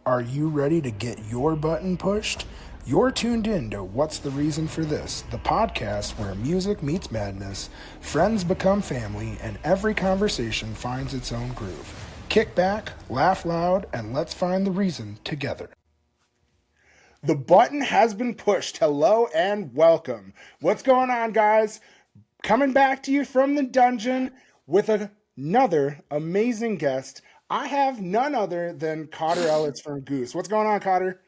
Are you ready to get your button pushed? You're tuned in to What's the Reason for This, the podcast where music meets madness, friends become family, and every conversation finds its own groove. Kick back, laugh loud, and let's find the reason together. The button has been pushed. Hello and welcome. What's going on, guys? Coming back to you from the dungeon with another amazing guest. I have none other than Cotter Ellis from Goose. What's going on, Cotter?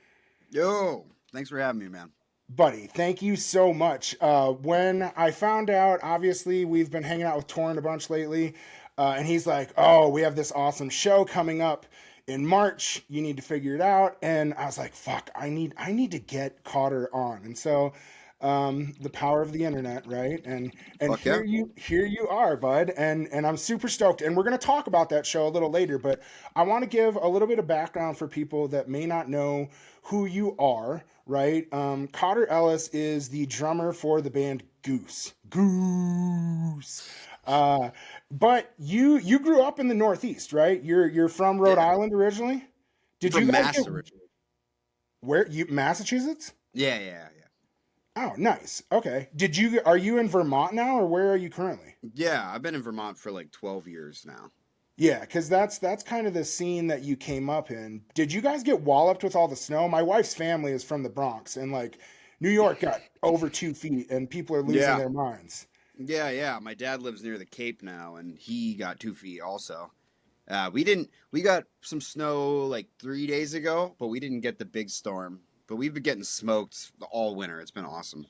Yo, thanks for having me, man. Buddy, thank you so much. When I found out, obviously, we've been hanging out with Torrin a bunch lately, and he's like, oh, we have this awesome show coming up in March. You need to figure it out. And I was like, fuck, I need to get Cotter on. And so the power of the internet, right? And Fuck yeah. here you are, bud. And I'm super stoked. And we're gonna talk about that show a little later, but I want to give a little bit of background for people that may not know who you are, right? Cotter Ellis is the drummer for the band Goose. Goose. But you grew up in the Northeast, right? You're from Rhode Yeah. Island originally. Did From you guys Mass get originally. where you Massachusetts? Yeah. Oh, nice. Okay. Are you in Vermont now, or where are you currently? Yeah, I've been in Vermont for like 12 years now. Yeah, because that's kind of the scene that you came up in. Did you guys get walloped with all the snow? My wife's family is from the Bronx, and like New York got over 2 feet, and people are losing Yeah. their minds. Yeah. My dad lives near the Cape now, and he got 2 feet also. We got some snow like 3 days ago, but we didn't get the big storm. But we've been getting smoked all winter. It's been awesome.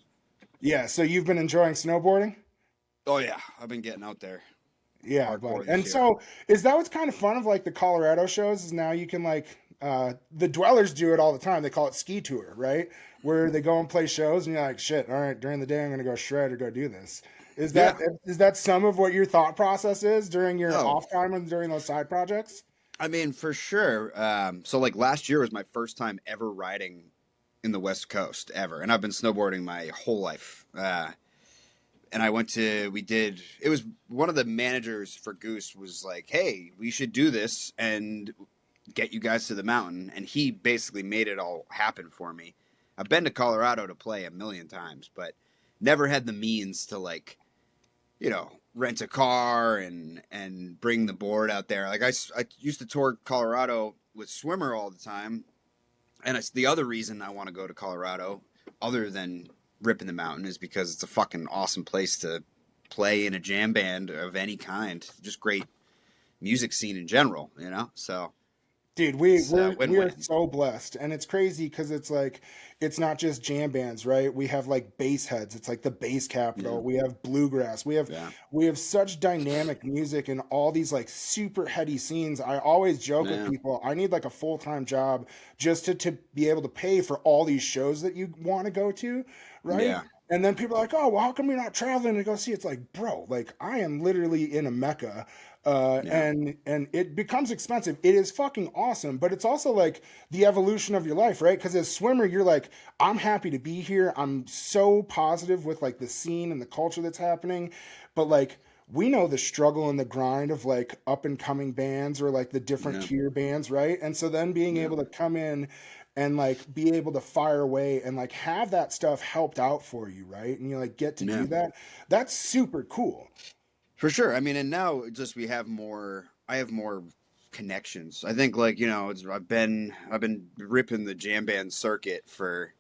Yeah, so you've been enjoying snowboarding? Oh yeah, I've been getting out there Yeah, hardcore but this and year. so is that what's kind of fun of like the Colorado shows is now you can like the dwellers do it all the time. They call it ski tour, right? Where they go and play shows and you're like, shit, all right, during the day I'm gonna go shred or go do this. Yeah. Is that some of what your thought process is during your Oh, off time and during those side projects? I mean, for sure. So like last year was my first time ever riding in the West Coast ever, and I've been snowboarding my whole life. And it was one of the managers for Goose was like, hey, we should do this and get you guys to the mountain. And he basically made it all happen for me. I've been to Colorado to play a million times, but never had the means to like, rent a car and bring the board out there. Like I used to tour Colorado with Swimmer all the time. And it's the other reason I want to go to Colorado, other than ripping the mountain, is because it's a fucking awesome place to play in a jam band of any kind. Just great music scene in general, So Dude, it's we are win-win. so blessed, and it's crazy because it's like it's not just jam bands, right? We have like bass heads. It's like the bass Yeah, capital. We have bluegrass. yeah, We have such dynamic music and all these like super heady scenes. I always joke with yeah, people, I need like a full-time job just to be able to pay for all these shows that you want to go to, right? yeah, And then people are like, "Oh, well, how come you're not traveling to go see?" It's like, bro, like I am literally in a mecca, yeah, and it becomes expensive. It is fucking awesome, but it's also like the evolution of your life, right? Because as swimmer, you're like, I'm happy to be here. I'm so positive with like the scene and the culture that's happening, but like we know the struggle and the grind of like up and coming bands or like the different yeah, tier bands, right? And so then being yeah, able to come in and like be able to fire away and like have that stuff helped out for you, right? And you like get to do yeah. that. That's super cool. For sure. I mean, and now just I have more connections. I think like, I've been ripping the jam band circuit for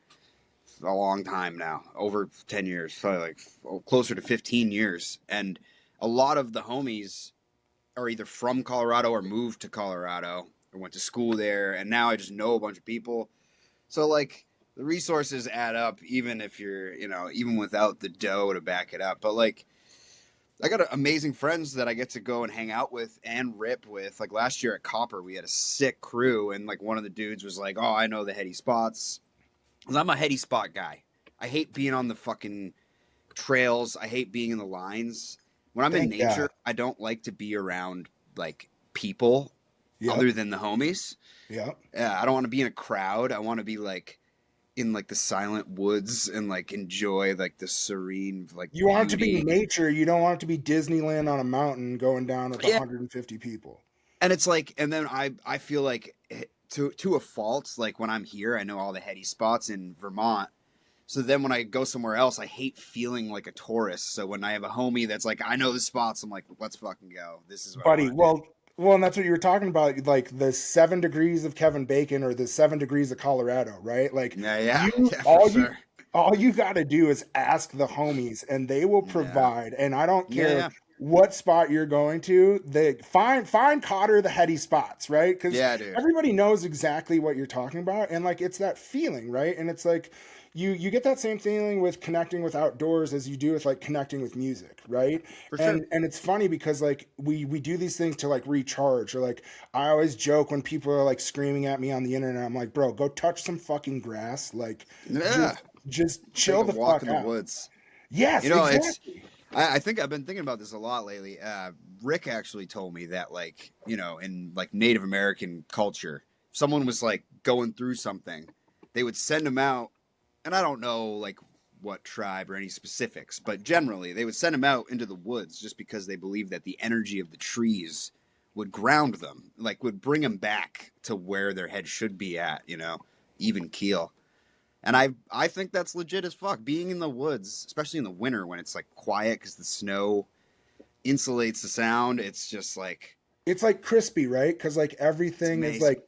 a long time now, over 10 years, probably like closer to 15 years. And a lot of the homies are either from Colorado or moved to Colorado or went to school there. And now I just know a bunch of people. So, like, the resources add up, even if even without the dough to back it up. But, like, I got amazing friends that I get to go and hang out with and rip with. Like, last year at Copper, we had a sick crew. And, like, one of the dudes was like, oh, I know the heady spots. 'Cause I'm a heady spot guy. I hate being on the fucking trails. I hate being in the lines. When I'm in Thank God. nature, I don't like to be around like people Yep. other than the homies. Yep. Yeah, I don't want to be in a crowd. I want to be like in like the silent woods and like enjoy like the serene like You want it to be beauty. nature. You don't want it to be Disneyland on a mountain going down with Yeah, 150 people. and it's like, and then I feel like to a fault. Like when I'm here, I know all the heady spots in Vermont. So then when I go somewhere else, I hate feeling like a tourist. So when I have a homie that's like, I know the spots, I'm like, let's fucking go. This is what I Buddy. want to do. Well, and that's what you were talking about, like the 7 degrees of Kevin Bacon or the 7 degrees of Colorado, right? Like Yeah, yeah, you, yeah, for all you, sure. all you got to do is ask the homies, and they will Yeah, provide. And I don't yeah, care yeah, what spot you're going to. They find Cotter the heady spots, right? Because yeah, dude. everybody knows exactly what you're talking about, and like it's that feeling, right? And it's like you get that same feeling with connecting with outdoors as you do with like connecting with music, right? For sure. And it's funny because like we do these things to like recharge, or like I always joke when people are like screaming at me on the internet, I'm like, bro, go touch some fucking grass, like Yeah, just take chill a the walk fuck in the out. woods. Yes, You know, it's. exactly. I think I've been thinking about this a lot lately. Rick actually told me that, like, in like Native American culture, if someone was like going through something, they would send them out, and I don't know like what tribe or any specifics, but generally they would send them out into the woods just because they believed that the energy of the trees would ground them, like would bring them back to where their head should be at, even keel. And I think that's legit as fuck. Being in the woods, especially in the winter when it's like quiet because the snow insulates the sound, it's just like It's like crispy, right? Because like it's everything is amazing. like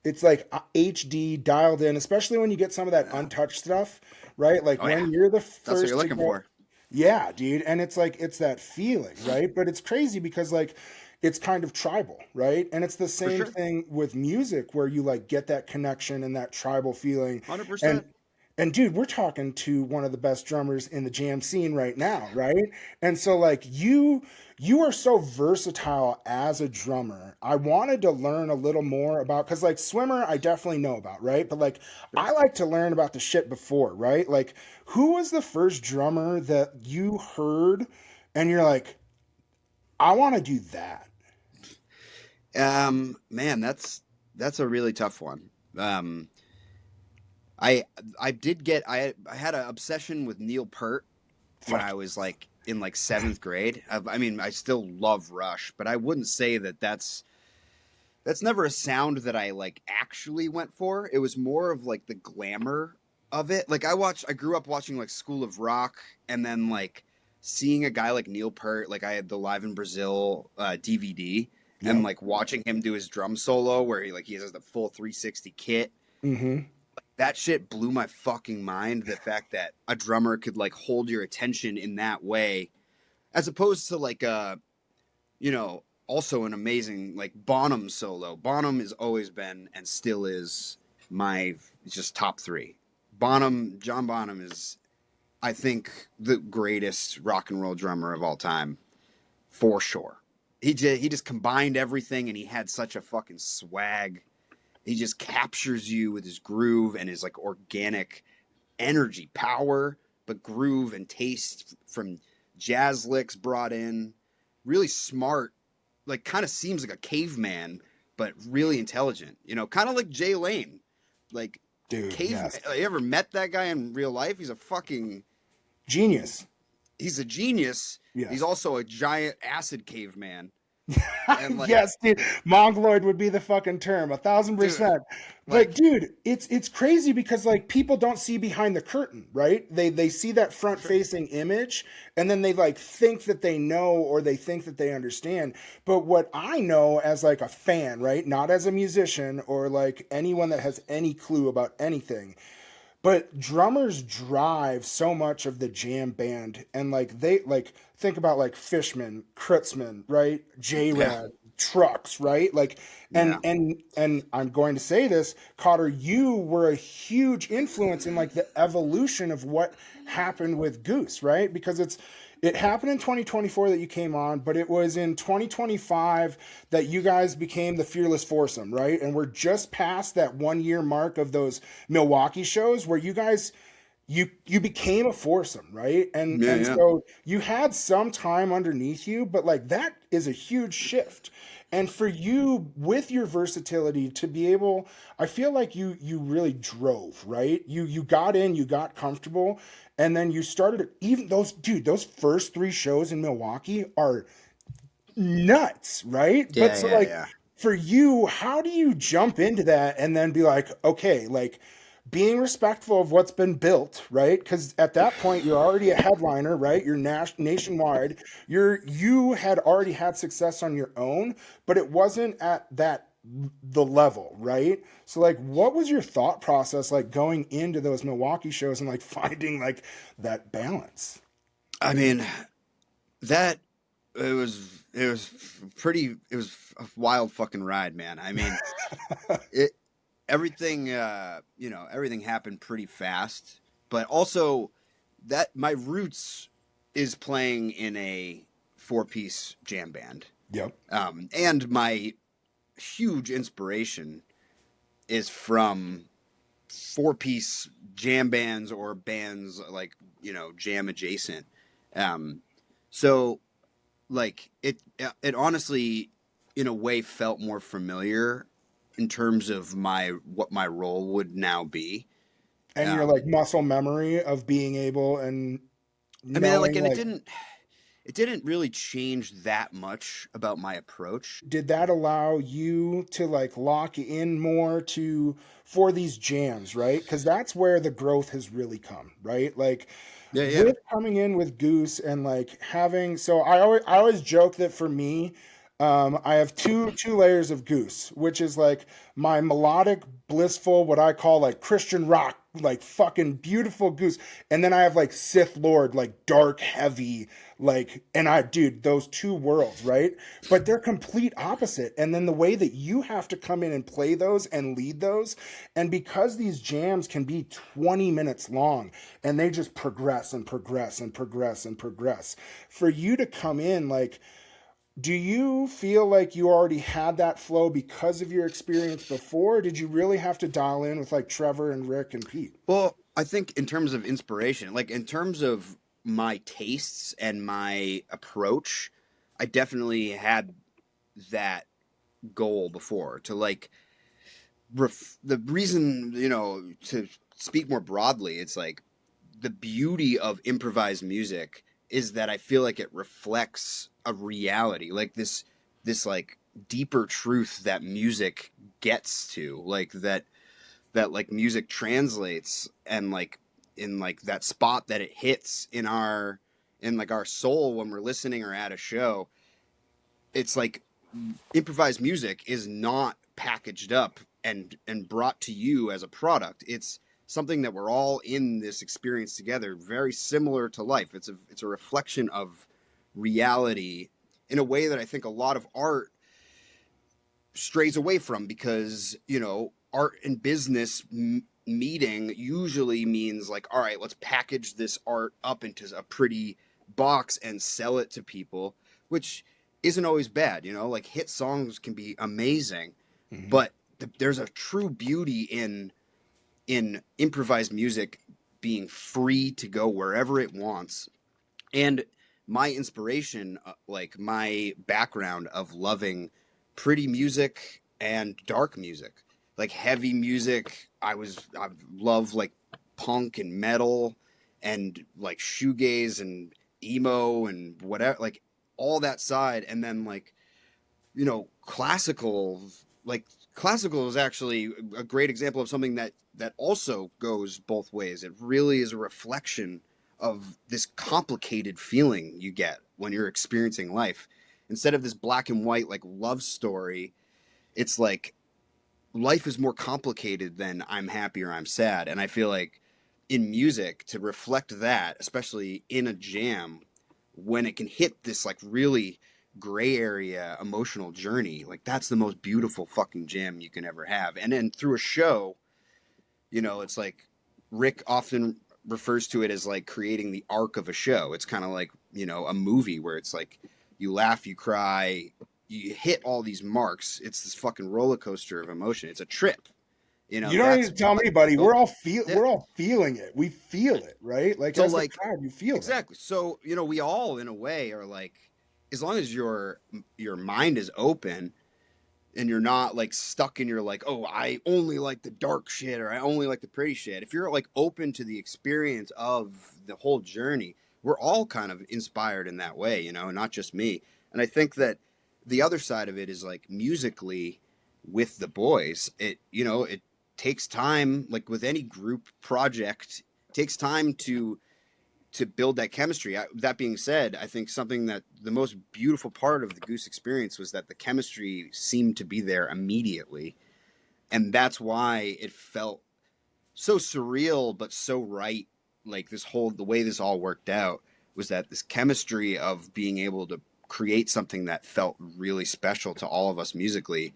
it's like HD dialed in, especially when you get some of that Yeah. untouched stuff, right? Like Oh yeah, when you're the that's what you're first to looking go. for. Yeah, dude. And it's like it's that feeling, right? But it's crazy because like it's kind of tribal, right? And it's the For same sure, thing with music where you like get that connection and that tribal feeling. 100%. And and dude, we're talking to one of the best drummers in the jam scene right now, right? And so like you are so versatile as a drummer. I wanted to learn a little more about, cuz like swimmer I definitely know about, right? But like Sure. I like to learn about the shit before, right? Like who was the first drummer that you heard and you're like, I want to do that? Man, that's a really tough one. I I did get I had an obsession with Neil Peart when Fuck. I was like in like seventh grade. I mean, I still love Rush, but I wouldn't say that that's never a sound that I like actually went for. It was more of like the glamour of it. Like I grew up watching like School of Rock, and then like seeing a guy like Neil Peart. Like I had the Live in Brazil DVD, and Yep. like watching him do his drum solo where he has the full 360 kit. Mhm. That shit blew my fucking mind. The fact that a drummer could like hold your attention in that way, as opposed to like also an amazing like Bonham solo. Bonham has always been and still is my just top three. John Bonham is, I think, the greatest rock and roll drummer of all time, for sure. He just combined everything and he had such a fucking swag. He just captures you with his groove and his like organic energy, power, but groove and taste from jazz licks brought in. Really smart, like kind of seems like a caveman, but really intelligent. Kind of like Jay Lane. Like Dude, caveman. yes. You ever met that guy in real life? Genius. He's a genius. He's Yes. also a giant acid caveman. And like, Yes, dude. Mongoloid would be the fucking term, a thousand dude, percent. But like dude, it's crazy because like people don't see behind the curtain, right? They see that for front sure. facing image and then they like think that they know or they think that they understand. But what I know as like a fan, right? Not as a musician or like anyone that has any clue about anything, but drummers drive so much of the jam band, and like they like think about like Fishman, Kritzman, right? Yeah, J-Rad, Trucks, right? Like yeah, and I'm going to say this, Cotter, you were a huge influence in like the evolution of what happened with Goose, right? Because it happened in 2024 that you came on, but it was in 2025 that you guys became the Fearless Foursome, right? And we're just past that 1 year mark of those Milwaukee shows where you guys you became a foursome, right? yeah, And yeah. so you had some time underneath you, but like that is a huge shift. And for you with your versatility to be able, I feel like you really drove, right? You got in, you got comfortable, and then you started even those first three shows in Milwaukee are nuts, right? But Yeah, so yeah, like yeah. for you, how do you jump into that and then be like, okay, like being respectful of what's been built, right? Because at that point, you're already a headliner, right? You're nationwide. You had already had success on your own, but it wasn't at that the level, right? So like, what was your thought process like going into those Milwaukee shows and like finding like that balance? I mean, that it was pretty. It was a wild fucking ride, man. I mean, it everything everything happened pretty fast, but also that my roots is playing in a four-piece jam band, Yep. and my huge inspiration is from four-piece jam bands or bands like jam adjacent. um, so like it honestly in a way felt more familiar in terms of my what my role would now be. And your like um muscle memory of being able and I mean, like, knowing and like, it didn't really change that much about my approach. did that allow you to like lock in more to for these jams, right? Because that's where the growth has really come, right? Like Yeah, yeah. with coming in with Goose and like having, so I always joke that for me, I have two layers of Goose, which is like my melodic, blissful, what I call like Christian rock, like fucking beautiful Goose, and then I have like Sith Lord, like dark, heavy, like, and I, dude, those two worlds, right? But they're complete opposite. And then the way that you have to come in and play those and lead those, and because these jams can be 20 minutes long and they just progress and progress and progress and progress, for you to come in like, do you feel like you already had that flow because of your experience before? Or did you really have to dial in with like Trevor and Rick and Pete? Well, I think in terms of inspiration, like in terms of my tastes and my approach, I definitely had that goal before to like the reason, to speak more broadly, it's like the beauty of improvised music is that I feel like it reflects a reality, like this like deeper truth that music gets to, like that like music translates, and like in like that spot that it hits in like our soul when we're listening or at a show. It's like improvised music is not packaged up and brought to you as a product. It's something that we're all in this experience together, very similar to life. It's a reflection of reality in a way that I think a lot of art strays away from, because art and business meeting usually means like, all right, let's package this art up into a pretty box and sell it to people, which isn't always bad. Like hit songs can be amazing, Mhm. but there's a true beauty in improvised music being free to go wherever it wants. And my inspiration, like my background of loving pretty music and dark music, like heavy music, I love like punk and metal and like shoegaze and emo and whatever, like all that side. And then like, classical, like classical is actually a great example of something that also goes both ways. It really is a reflection of this complicated feeling you get when you're experiencing life. Instead of this black and white like love story, it's like life is more complicated than I'm happy or I'm sad. And I feel like in music, to reflect that, especially in a jam, when it can hit this like really gray area emotional journey, like that's the most beautiful fucking jam you can ever have. And then through a show, it's like Rick often refers to it as like creating the arc of a show. It's kind of like, a movie where it's like you laugh, you cry, you hit all these marks. It's this fucking roller coaster of emotion. It's a trip. You don't need That's to tell what me, buddy. the We're all feeling it. We feel it, right? Like so as a like crowd, you feel it. exactly. So, we all in a way are like, as long as your mind is open and you're not like stuck in your like, oh, I only like the dark shit or I only like the pretty shit. If you're like open to the experience of the whole journey, we're all kind of inspired in that way, not just me. And I think that the other side of it is like musically with the boys, it takes time, like with any group project, it takes time to build that chemistry. That being said, I think something that the most beautiful part of the Goose experience was that the chemistry seemed to be there immediately. And that's why it felt so surreal, but so right. Like the way this all worked out was that this chemistry of being able to create something that felt really special to all of us musically,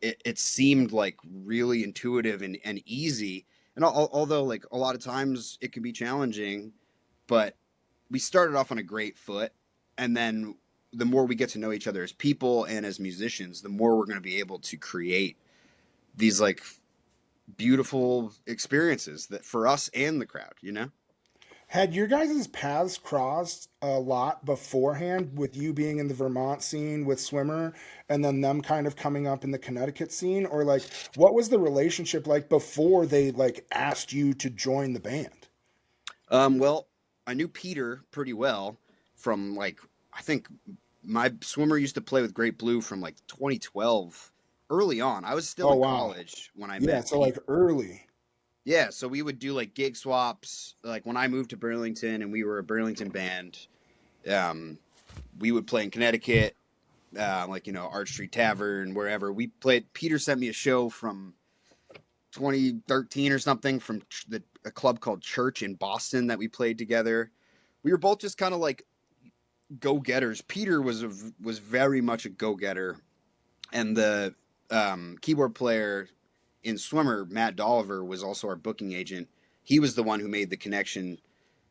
it seemed like really intuitive and easy. And although like a lot of times it can be challenging, but we started off on a great foot, and then the more we get to know each other as people and as musicians, the more we're going to be able to create these like beautiful experiences that for us and the crowd, you know? Had your guys' paths crossed a lot beforehand with you being in the Vermont scene with Swimmer and then them kind of coming up in the Connecticut scene? Or like what was the relationship like before they like asked you to join the band? Well, I knew Peter pretty well from like, I think my Swimmer used to play with Great Blue from like 2012 early on. I was still Oh in wow. college when I Yeah, met so Peter. like early. Yeah, so we would do like gig swaps. Like when I moved to Burlington and we were a Burlington band, um, we would play in Connecticut, like Arch Street Tavern, wherever we played. Peter sent me a show from 2013 or something from a club called Church in Boston that we played together. We were both just kind of like go getters. Peter was very much a go getter, and the keyboard player in Swimmer, Matt Dolliver, was also our booking agent. He was the one who made the connection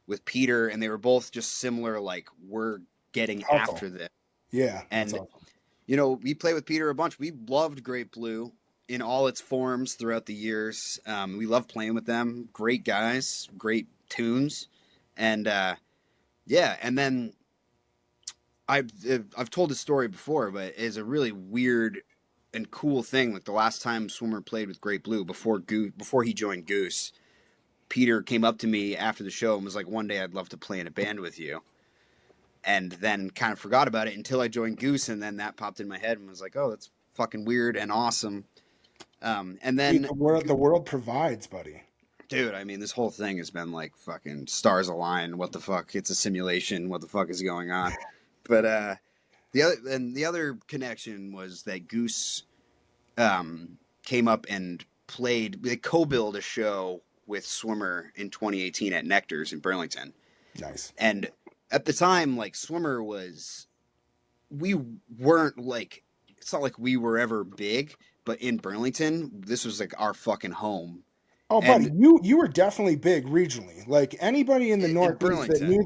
with Peter, and they were both just similar. Like we're getting Hustle. after this, Yeah, that's and awesome. we played with Peter a bunch. We loved Great Blue in all its forms throughout the years. We loved playing with them. Great guys, great tunes, and yeah. And then I've told this story before, but it's a really weird and cool thing. Like the last time Swimmer played with Great Blue before he joined Goose, Peter came up to me after the show and was like, "One day I'd love to play in a band with you." And then kind of forgot about it until I joined Goose, and then that popped in my head and was like, "Oh, that's fucking weird and awesome." And Dude, then, the world provides, buddy. dude, I mean, this whole thing has been like fucking stars align. What the fuck? It's a simulation. What the fuck is going on? But the other connection was that Goose came up and played. They co-billed a show with Swimmer in 2018 at Nectar's in Burlington, Nice. and at the time, like Swimmer was, we weren't like, it's not like we were ever big, but in Burlington, this was like our fucking home, Oh, buddy, and you were definitely big regionally. Like anybody in the in Northeast that Burlington, knew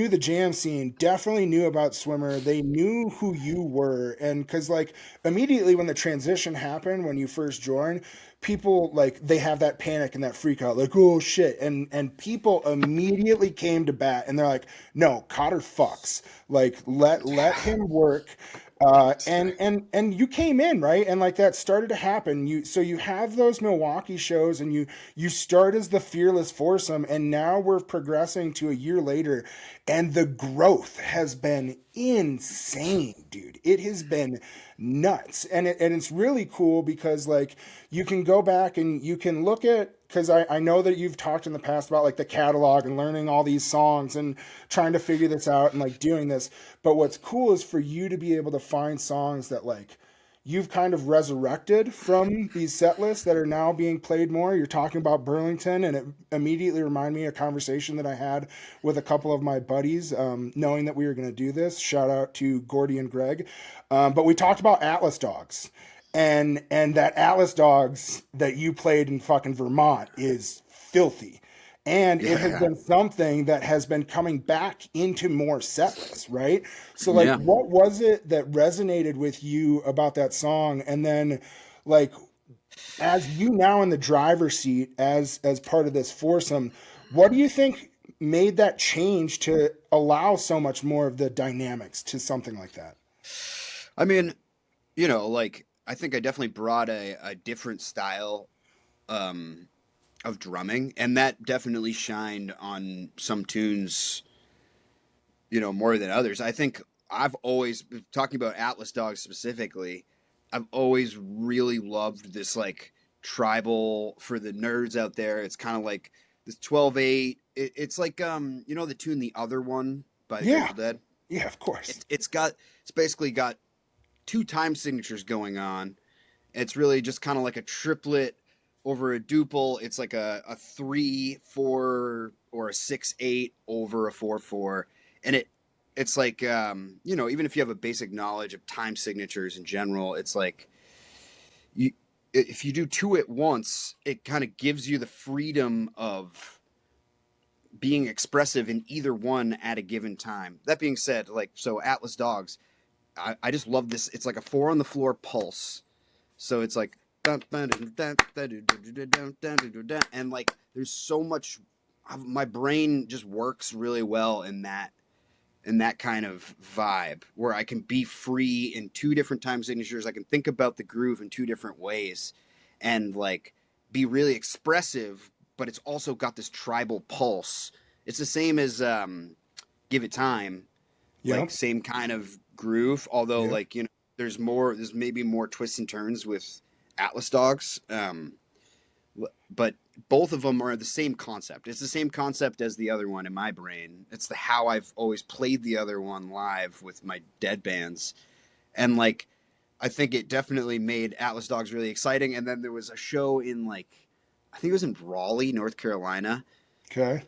the jam scene definitely knew about Swimmer. They knew who you were, and because like immediately when the transition happened when you first joined, people like they have that panic and that freak out, like oh shit, and people immediately came to bat, and they're like, no, Cotter fucks. Like let him work. And you came in right, and like that started to happen. You have those Milwaukee shows, and you start as the fearless foursome, and now we're progressing to a year later, and the growth has been insane, dude. It has been nuts, and it's really cool because like you can go back and you can look at because I know that you've talked in the past about like the catalog and learning all these songs and trying to figure this out and like doing this. But what's cool is for you to be able to find songs that like you've kind of resurrected from these set lists that are now being played more. You're talking about Burlington, and it immediately reminded me of a conversation that I had with a couple of my buddies, knowing that we were going to do this. Shout out to Gordy and Greg. But we talked about Atlas Dogs, and that Atlas Dogs that you played in fucking Vermont is filthy. And it has yeah, been something that has been coming back into more set lists, right? So, like, yeah. what was it that resonated with you about that song? And then, like, as you now in the driver's seat, as part of this foursome, what do you think made that change to allow so much more of the dynamics to something like that? I mean, like I think I definitely brought a different style um, of drumming, and that definitely shined on some tunes, more than others. I think I've always, talking about Atlas Dogs specifically, I've always really loved this like tribal, for the nerds out there. It's kind of like this 12/8. It's like you know the tune "The Other One" by the Yeah. Grateful Dead. Yeah, of course. It's basically got two time signatures going on. It's really just kind of like a triplet over a duple. It's like a 3/4 or a 6/8 over a 4/4, and it's like you know, even if you have a basic knowledge of time signatures in general, it's like you, if you do two at once, it kind of gives you the freedom of being expressive in either one at a given time. That being said, like, so Atlas Dogs, I just love this. It's like a four on the floor pulse. So it's like, and like there's so much. My brain just works really well in that kind of vibe where I can be free in two different time signatures. I can think about the groove in two different ways, and like be really expressive. But it's also got this tribal pulse. It's the same as Give It Time, Yep. like same kind of groove. Although Yep. like, you know, there's maybe more twists and turns with Atlas Dogs. But both of them are the same concept. It's the same concept as the other one in my brain. It's the how I've always played the other one live with my dead bands, and like I think it definitely made Atlas Dogs really exciting. And then there was a show in like, I think it was in Raleigh, North Carolina, Okay.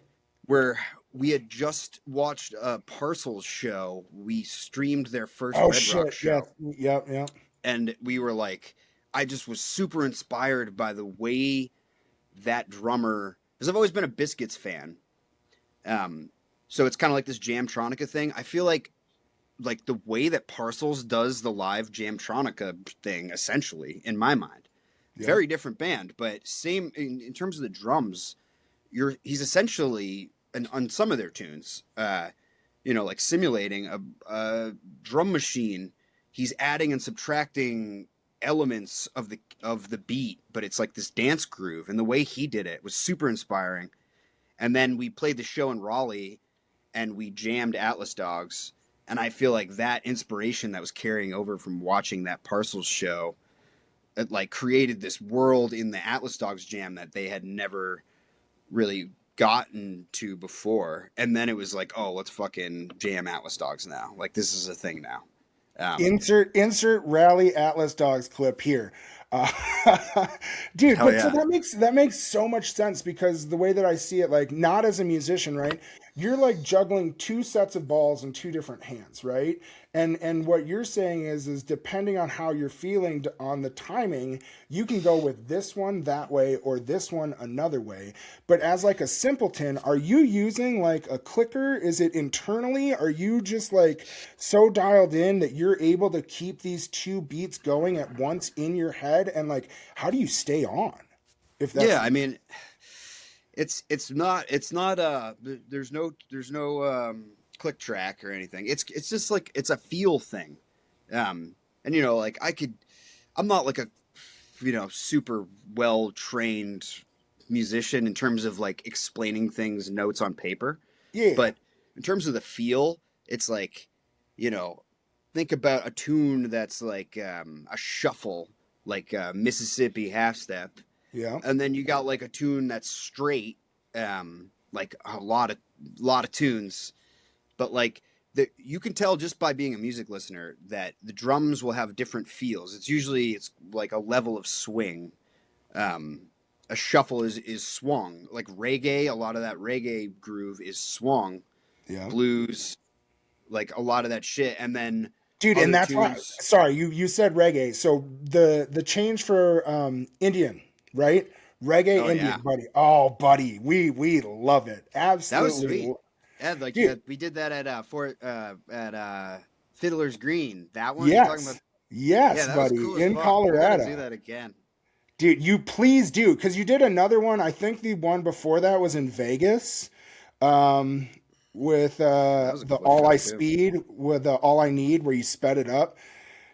where we had just watched a Parcels show. We streamed their first Oh Red Rock shit. Yes. show, Yep. Yep. and we were like, I just was super inspired by the way that drummer, because I've always been a Biscuits fan. So it's kind of like this Jamtronica thing. I feel like the way that Parcels does the live Jamtronica thing, essentially, in my mind, Yep. very different band, but same in terms of the drums. He's essentially on some of their tunes, you know, like simulating a drum machine. He's adding and subtracting elements of the beat, but it's like this dance groove, and the way he did it was super inspiring. And then we played the show in Raleigh, and we jammed Atlas Dogs, and I feel like that inspiration that was carrying over from watching that Parcels show, it like created this world in the Atlas Dogs jam that they had never really gotten to before. And then it was like, oh, let's fucking jam Atlas Dogs now. Like, this is a thing now. Insert Rally Atlas Dogs clip here. Uh, dude, Hell but so yeah. that makes so much sense because the way that I see it, like not as a musician, right? You're like juggling two sets of balls in two different hands, right? And what you're saying is depending on how you're feeling on the timing, you can go with this one that way or this one another way. But as like a simpleton, are you using like a clicker? Is it internally? Are you just like so dialed in that you're able to keep these two beats going at once in your head? And like, how do you stay on? If that's Yeah, I mean, it's not there's no click track or anything. It's just like it's a feel thing. And you know, like I'm not like a, you know, super well trained musician in terms of like explaining things, notes on paper, yeah, but in terms of the feel, it's like, you know, think about a tune that's like a shuffle, like Mississippi half step, yeah. and then you got like a tune that's straight, like a lot of tunes, but like you can tell just by being a music listener that the drums will have different feels. It's like a level of swing. Um, a shuffle is swung, like reggae. A lot of that reggae groove is swung. Yeah. Blues, like a lot of that shit, and then Dude, and other that's why. tunes. Sorry, you said reggae. So the change for Indian, right? Reggae Oh yeah, Indian, buddy. Oh, buddy, we love it. that was Absolutely, sweet. Yeah, like dude. we did that at Fiddler's Green. That one you're talking about? Yes, Yeah, yes, that was buddy, cool as in fuck. We got to do Colorado, that again. dude. You please do because you did another one. I think the one before that was in Vegas, um, with That was a the cool All show I too. Speed with the All I Need, where you sped it up.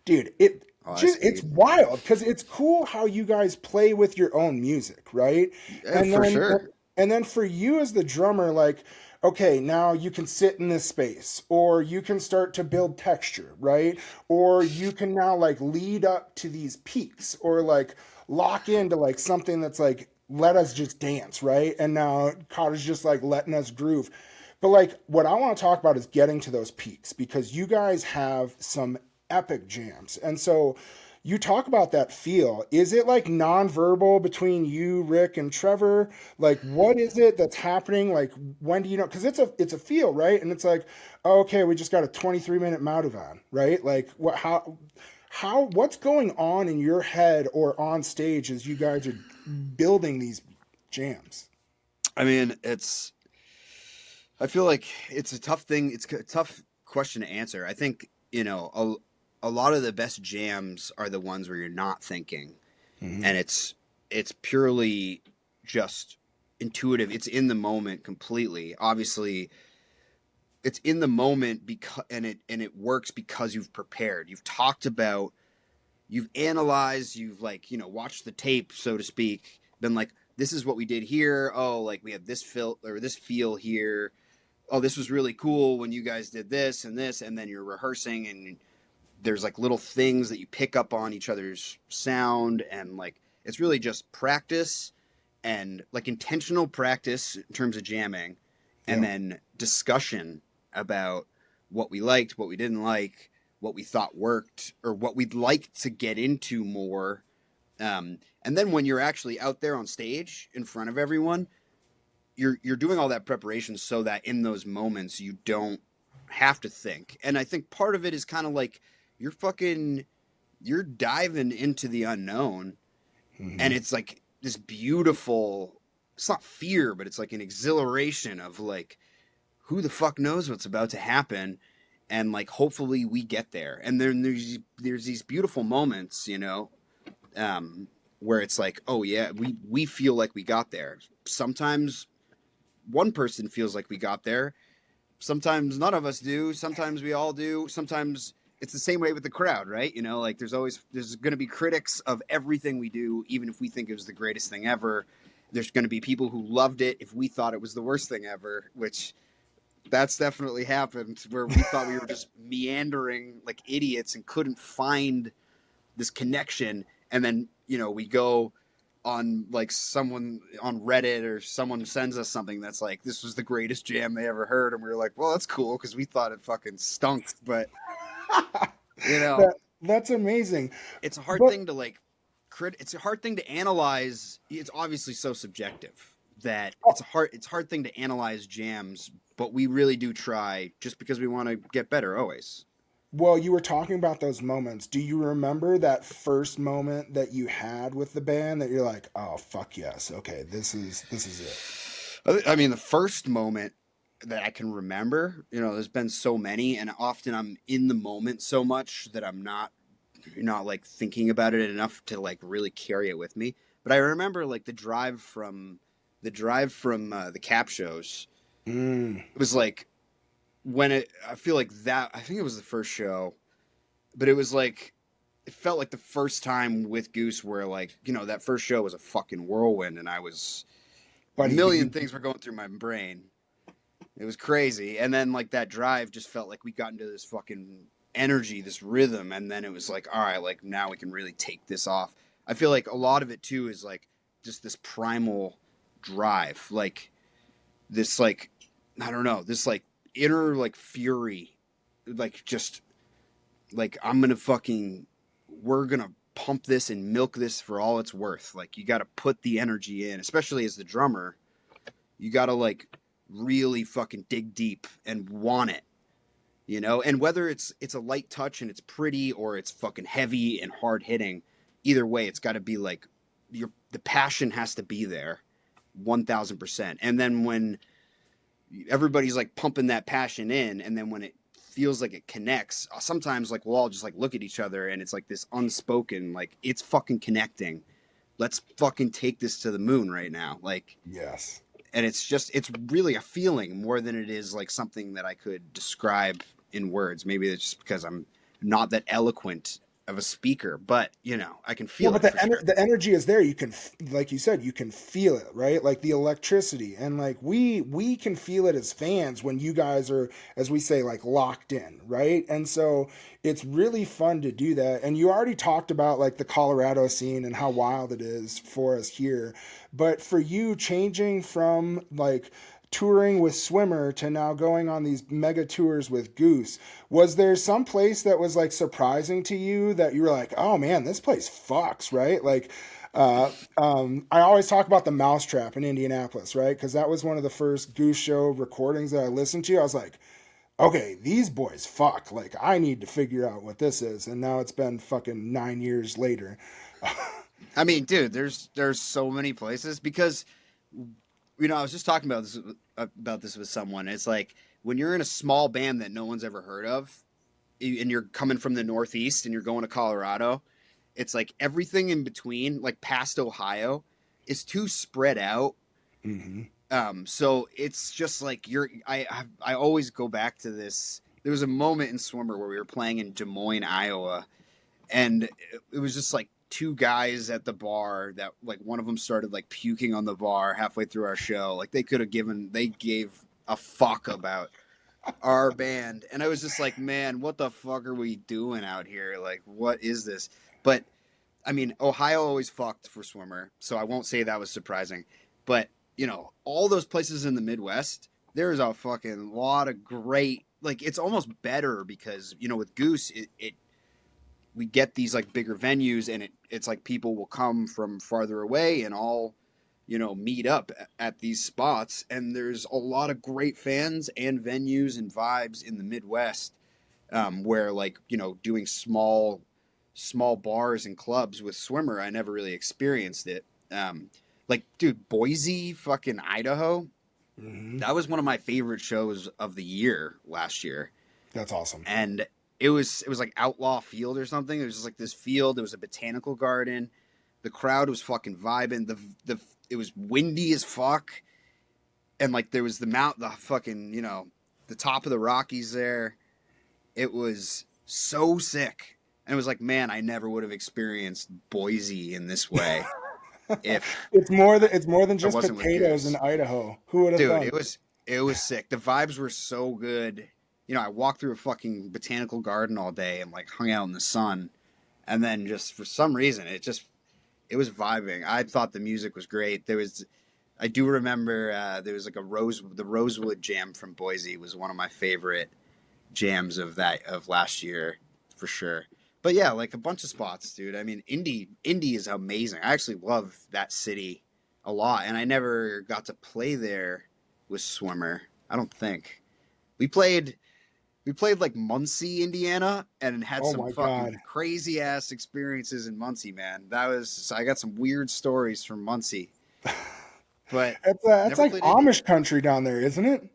Dude, it's Speed. wild because it's cool how you guys play with your own music, right? Yeah, And for then sure. and then for you as the drummer, like, okay, now you can sit in this space, or you can start to build texture, right? Or you can now like lead up to these peaks, or like lock into like something that's like, let us just dance, right? And now Cotter's just like letting us groove. But like what I want to talk about is getting to those peaks because you guys have some epic jams. And so you talk about that feel. Is it like nonverbal between you, Rick, and Trevor? Like, what is it that's happening? Like, when do you know? Because it's a feel, right? And it's like, oh, okay, we just got a 23-minute Madovan, right? Like, what? How? What's going on in your head or on stage as you guys are building these jams? I mean, I feel like it's a tough thing. It's a tough question to answer. I think, a lot of the best jams are the ones where you're not thinking, Hmm. and it's purely just intuitive. It's in the moment completely. Obviously, it's in the moment because and it works because you've prepared. You've talked about, you've analyzed, you've like, watched the tape, so to speak, been like, this is what we did here. Oh, like we have this feel here. Oh, this was really cool when you guys did this, and then you're rehearsing, and there's like little things that you pick up on each other's sound, and like it's really just practice and like intentional practice in terms of jamming, and Yeah. then discussion about what we liked, what we didn't like, what we thought worked, or what we'd like to get into more. And then when you're actually out there on stage in front of everyone, you're doing all that preparation so that in those moments you don't have to think. And I think part of it is kind of like you're fucking you're diving into the unknown, and Hmm. it's like this beautiful, it's not fear, but it's like an exhilaration of like, who the fuck knows what's about to happen, and like hopefully we get there. And then there's these beautiful moments, um, where it's like, oh yeah, we feel like we got there. Sometimes one person feels like we got there. Sometimes none of us do. Sometimes we all do. Sometimes it's the same way with the crowd, right? Like there's going to be critics of everything we do, even if we think it was the greatest thing ever. There's going to be people who loved it if we thought it was the worst thing ever, which that's definitely happened, where we thought we were just meandering like idiots and couldn't find this connection. And then, we go on like someone on Reddit, or someone sends us something that's like, this was the greatest jam they ever heard. And we were like, well, that's cool because we thought it fucking stunk. But, you know, That's amazing. it's a hard But thing to like it's a hard thing to analyze. It's obviously so subjective that it's a hard thing to analyze jams, but we really do try just because we want to get better always. well, you were talking about those moments. Do you remember that first moment that you had with the band that you're like, "Oh, fuck yes. Okay, this is it." I mean, the first moment that I can remember, there's been so many, and often I'm in the moment so much that I'm not like thinking about it enough to like really carry it with me. But I remember like the drive from the cap shows. Mm. It was like when I feel like that. I think it was the first show, but it was like it felt like the first time with Goose where like that first show was a fucking whirlwind, and I was a Buddy, million things were going through my brain. It was crazy. And then like that drive just felt like we got into this fucking energy, this rhythm, and then it was like, all right, like now we can really take this off. I feel like a lot of it too is like just this primal drive, like this like I don't know, this like inner like fury, like just like we're gonna pump this and milk this for all it's worth. Like you got to put the energy in, especially as the drummer. You got to like really fucking dig deep and want it, and whether it's a light touch and it's pretty, or it's fucking heavy and hard hitting, either way it's got to be like the passion has to be there 1000%. And then when everybody's like pumping that passion in, and then when it feels like it connects, sometimes like we'll all just like look at each other, and it's like this unspoken like, it's fucking connecting, let's fucking take this to the moon right now, like. yes. And it's really a feeling more than it is like something that I could describe in words. Maybe it's just because I'm not that eloquent of a speaker, but you know, I can Well, feel but it for sure. the energy is there. You can, like you said, you can feel it, right? Like the electricity, and like we can feel it as fans when you guys are, as we say, like locked in, right? And so it's really fun to do that. And you already talked about like the Colorado scene and how wild it is for us here, but for you changing from like touring with Swimmer to now going on these mega tours with Goose, was there some place that was like surprising to you that you were like, oh man, this place fucks, right? Like, I always talk about the Mousetrap in Indianapolis, right? Because that was one of the first Goose Show recordings that I listened to. I was like, okay, these boys fuck. Like, I need to figure out what this is. And now it's been fucking 9 years later. I mean, dude, there's so many places because you know, I was just talking about this with someone. It's like when you're in a small band that no one's ever heard of, and you're coming from the Northeast and you're going to Colorado, it's like everything in between, like past Ohio, is too spread out. Mm-hmm. So it's just like I always go back to this. There was a moment in Swimmer where we were playing in Des Moines, Iowa, and it was just like two guys at the bar that like one of them started like puking on the bar halfway through our show. Like they gave a fuck about our band, and I was just like, man, what the fuck are we doing out here? Like, what is this? But I mean, Ohio always fucked for Swimmer, so I won't say that was surprising. But you know, all those places in the Midwest, there's a fucking lot of great. Like, it's almost better because you know, with Goose, it we get these like bigger venues, and it's like people will come from farther away and all, you know, meet up at these spots, and there's a lot of great fans and venues and vibes in the Midwest, where like, you know, doing small bars and clubs with Swimmer, I never really experienced it. Like, dude, Boise, fucking Idaho, Mm-hmm. that was one of my favorite shows of the year last year. That's awesome. And it was like Outlaw Field or something. It was just like this field. There was a botanical garden. The crowd was fucking vibing. The it was windy as fuck, and like there was the fucking, you know, the top of the Rockies there. It was so sick, and it was like, man, I never would have experienced Boise in this way if It's more than I just wasn't with potatoes in Goose. Idaho. Who would have Dude, thought? it was sick. The vibes were so good. You know, I walked through a fucking botanical garden all day and like hung out in the sun, and then just for some reason it was vibing. I thought the music was great. I do remember there was like the Rosewood Jam from Boise was one of my favorite jams of last year for sure. But yeah, like a bunch of spots, dude. I mean, Indy is amazing. I actually love that city a lot, and I never got to play there with Swimmer. I don't think we played. We played like Muncie, Indiana, and had Oh some my fucking god. crazy ass experiences in Muncie, man. I got some weird stories from Muncie, but That's never like played Indy. Amish country down there, isn't it?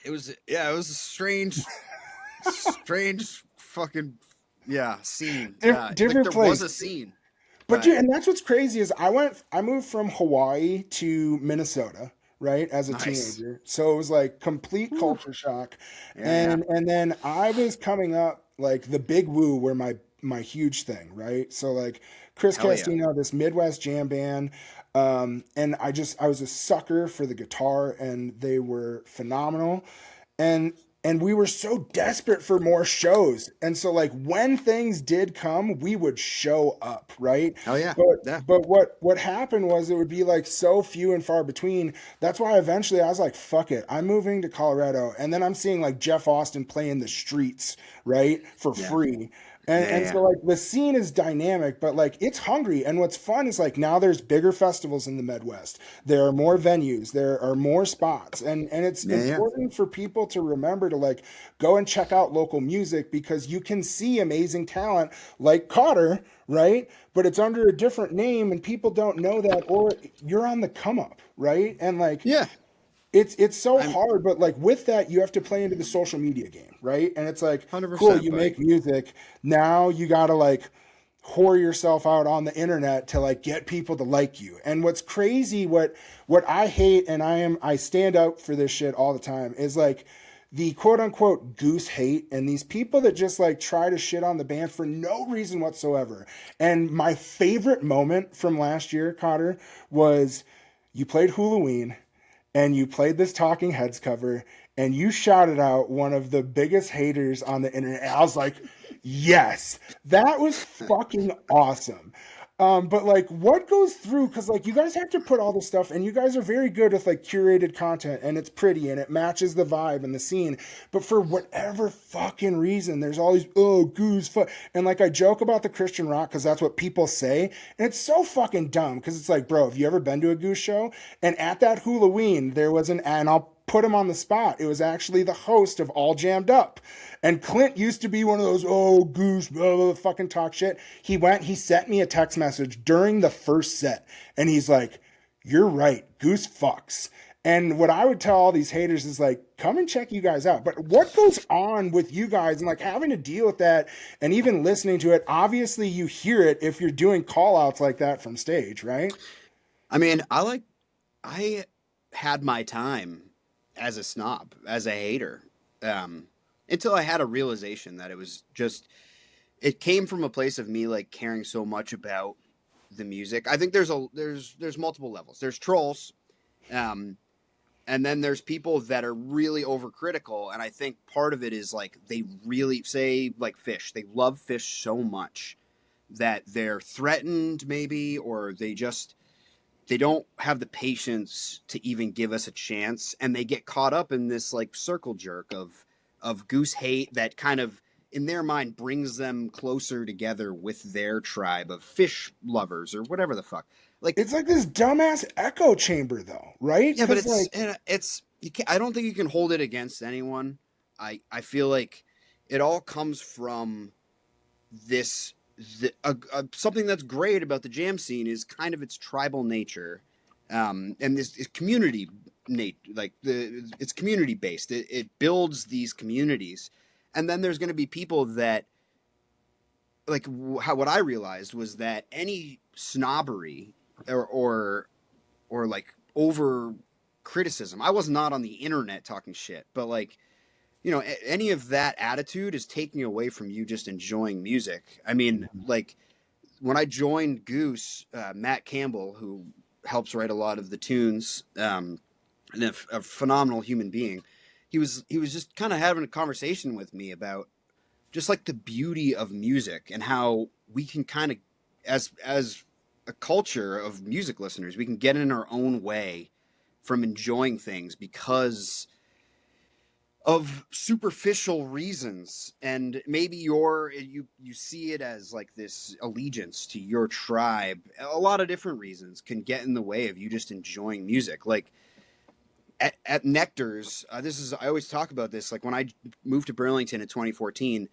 It was a strange fucking scene. Like Different there was place. a scene, But but dude, and that's what's crazy is I moved from Hawaii to Minnesota, right, as a nice. teenager. So it was like complete Whew. culture shock. Yeah, And then I was coming up like the Big Woo were my huge thing, right? So like Chris hell yeah, Castino, this Midwest jam band. And I was a sucker for the guitar and they were phenomenal. And we were so desperate for more shows. And so like when things did come, we would show up, right? hell yeah, But yeah. what happened was it would be like so few and far between. That's why eventually I was like, fuck it. I'm moving to Colorado. And then I'm seeing like Jeff Austin play in the streets, right? For Yeah, free. yeah, And yeah. so like the scene is dynamic, but like it's hungry. And what's fun is like now there's bigger festivals in the Midwest. There are more venues, there are more spots. And it's Yeah, yeah. important for people to remember to like go and check out local music because you can see amazing talent like Cotter, right? But it's under a different name and people don't know that, or you're on the come up, right? And like Yeah. it's so I'm hard, but like with that, you have to play into the social media game, right? And it's like, cool, 100%, you buddy. make music. Now you gotta like whore yourself out on the internet to like get people to like you. And what's crazy, what I hate, and I stand up for this shit all the time, is like the quote unquote goose hate and these people that just like try to shit on the band for no reason whatsoever. And my favorite moment from last year, Cotter, was you played Halloween and you played this Talking Heads cover and you shouted out one of the biggest haters on the internet. And I was like, yes, that was fucking awesome. But like, what goes through? Because like, you guys have to put all this stuff, and you guys are very good with like curated content, and it's pretty, and it matches the vibe and the scene. But for whatever fucking reason, there's all these goose and like I joke about the Christian rock because that's what people say, and it's so fucking dumb. Because it's like, bro, have you ever been to a goose show? And at that Halloween, there was and I'll put him on the spot. It was actually the host of All Jammed Up. And Clint used to be one of those, goose, blah, blah, fucking talk shit. He sent me a text message during the first set. And he's like, you're right, goose fucks. And what I would tell all these haters is like, come and check you guys out. But what goes on with you guys and like having to deal with that and even listening to it? Obviously, you hear it if you're doing call outs like that from stage, right? I mean, I had my time as a snob, as a hater, until I had a realization that it was just, it came from a place of me like caring so much about the music. I think there's multiple levels. There's trolls, and then there's people that are really overcritical. And I think part of it is like they really say like Fish. They love Fish so much that they're threatened, maybe, or they don't have the patience to even give us a chance, and they get caught up in this like circle jerk of goose hate that kind of in their mind brings them closer together with their tribe of Fish lovers or whatever the fuck. Like It's like this dumbass echo chamber though, right? yeah, but Like, it's you can't, I don't think you can hold it against anyone. I feel like it all comes from this something that's great about the jam scene is kind of its tribal nature, and this is community it's community based. It builds these communities, and then there's going to be people that like what I realized was that any snobbery or like over criticism. I was not on the internet talking shit, but like any of that attitude is taking away from you just enjoying music. I mean, like when I joined Goose, Matt Campbell, who helps write a lot of the tunes, and a phenomenal human being, he was just kind of having a conversation with me about just like the beauty of music and how we can kind of, as a culture of music listeners, we can get in our own way from enjoying things because of superficial reasons, and maybe you see it as like this allegiance to your tribe. A lot of different reasons can get in the way of you just enjoying music. Like at Nectar's, I always talk about this. Like when I moved to Burlington in 2014,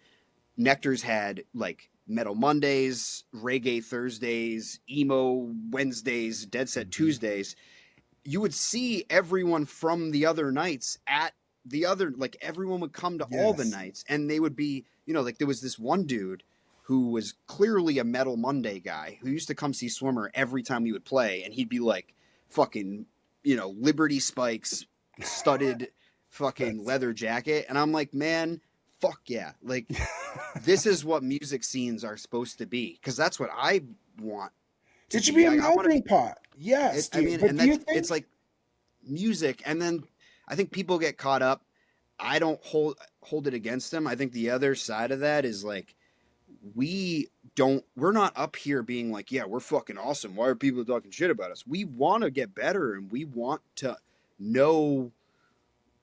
Nectar's had like Metal Mondays, Reggae Thursdays, Emo Wednesdays, Dead Set Tuesdays. You would see everyone from the other nights at the other, like everyone would come to all the nights, and they would be, like there was this one dude who was clearly a Metal Monday guy who used to come see Swimmer every time we would play, and he'd be like fucking, Liberty spikes, studded fucking leather jacket, and I'm like, man, fuck yeah, like this is what music scenes are supposed to be, because that's what I want. It should be a melting pot. Yes, dude. I mean, and it's like music, and then I think people get caught up. I don't hold it against them. I think the other side of that is like we're not up here being like, yeah, we're fucking awesome. Why are people talking shit about us? We want to get better, and we want to know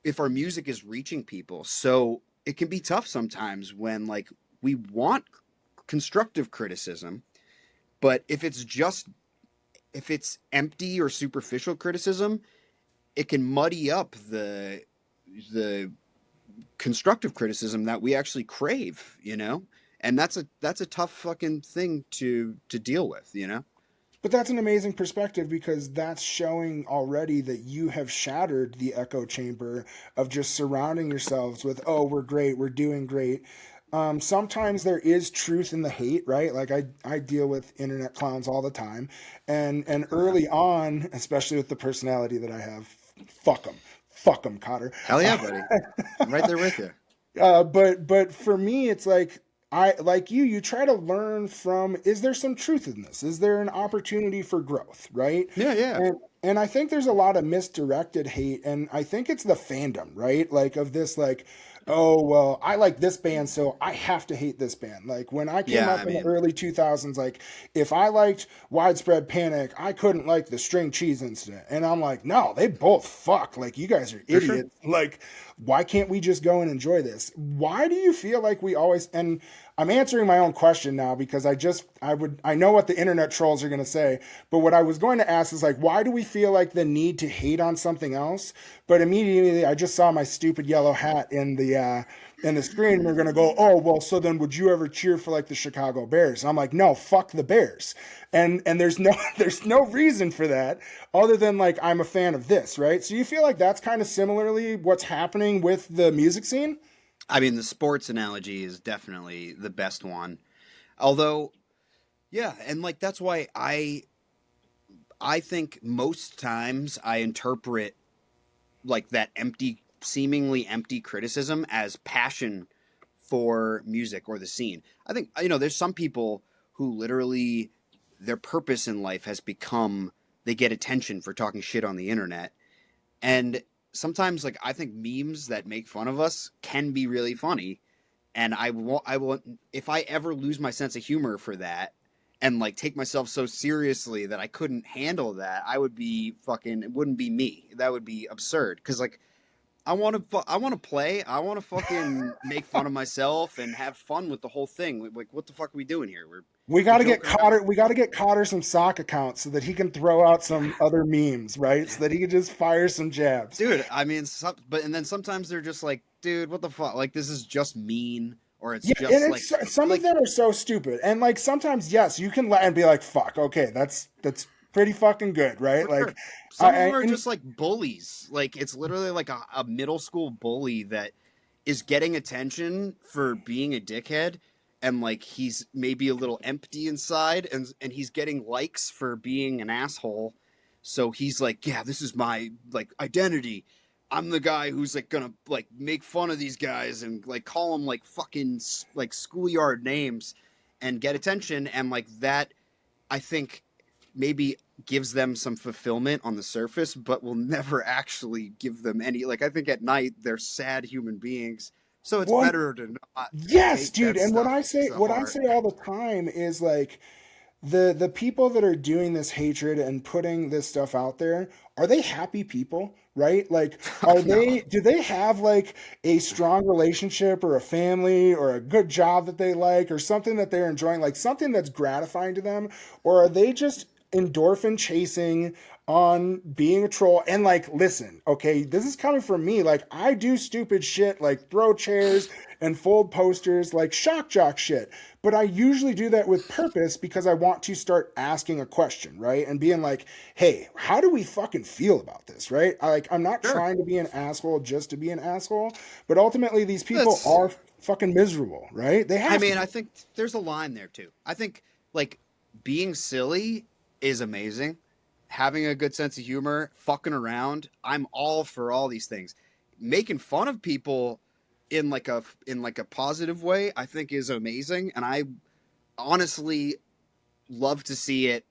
if our music is reaching people. So it can be tough sometimes when like we want constructive criticism, but if it's empty or superficial criticism, it can muddy up the constructive criticism that we actually crave, and that's a tough fucking thing to deal with, But that's an amazing perspective because that's showing already that you have shattered the echo chamber of just surrounding yourselves with, oh, we're great, we're doing great. Sometimes there is truth in the hate, right? Like I deal with internet clowns all the time, and early on, especially with the personality that I have, fuck them. Fuck them, Cotter. Hell yeah, buddy. I'm right there with you. But for me, it's like I like you. You try to learn from. Is there some truth in this? Is there an opportunity for growth? Right? Yeah, yeah. And I think there's a lot of misdirected hate, and I think it's the fandom, right? Like of this, like, oh well, I like this band, so I have to hate this band. Like when I came Yeah, up I in the mean, early 2000s, like if I liked Widespread Panic, I couldn't like the String Cheese Incident, and I'm like, no, they both fuck. Like you guys are for sure. idiots. Like why can't we just go and enjoy this? Why do you feel like we always and I'm answering my own question now because I know what the internet trolls are going to say, but what I was going to ask is like why do we feel like the need to hate on something else? But immediately I just saw my stupid yellow hat in the screen and they're going to go, "Oh, well, so then would you ever cheer for like the Chicago Bears?" And I'm like, "No, fuck the Bears." And there's no there's no reason for that other than like I'm a fan of this, right? So you feel like that's kind of similarly what's happening with the music scene? I mean, the sports analogy is definitely the best one. Although, yeah, and like that's why I think most times I interpret like that empty, seemingly empty criticism as passion for music or the scene. I think, there's some people who literally their purpose in life has become they get attention for talking shit on the internet. And sometimes, like, I think memes that make fun of us can be really funny. And I will, if I ever lose my sense of humor for that and like take myself so seriously that I couldn't handle that, I would be fucking, it wouldn't be me. That would be absurd. Cause like, I want to play. I want to fucking make fun of myself and have fun with the whole thing. Like, what the fuck are we doing here? We We're got to get joking around. Cotter. We got to get Cotter some sock accounts so that he can throw out some other memes, right? So that he can just fire some jabs. Dude, I mean, and then sometimes they're just like, dude, what the fuck? Like, this is just mean, or it's Yeah, and just it's some of like, them are so stupid, and like sometimes, yes, you can let and be like, "Fuck, okay, that's pretty fucking good, right?" for Like, sure. Some of them are and just like bullies. Like, it's literally like a middle school bully that is getting attention for being a dickhead. And like he's maybe a little empty inside, and he's getting likes for being an asshole. So he's like, yeah, this is my like identity. I'm the guy who's like gonna like make fun of these guys and like call them like fucking like schoolyard names and get attention. And like that, I think maybe gives them some fulfillment on the surface, but will never actually give them any. Like I think at night they're sad human beings, so it's one, better to not yes, take dude. that And stuff to what I heart. say all the time is like, the people that are doing this hatred and putting this stuff out there, are they happy people, right? Like are No, they do they have like a strong relationship or a family or a good job that they like or something that they're enjoying, like something that's gratifying to them, or are they just endorphin chasing on being a troll? And like listen, okay, this is coming from me, like I do stupid shit like throw chairs and fold posters, like shock jock shit, but I usually do that with purpose because I want to start asking a question, right? And being like, hey, how do we fucking feel about this, right? I'm not sure. trying to be an asshole just to be an asshole, but ultimately these people That's. are fucking miserable, right? They I have to mean, I be. think there's a line there too. I think like being silly is amazing. Having a good sense of humor, fucking around, I'm all for all these things. Making fun of people in like a positive way, I think is amazing, and I honestly love to see it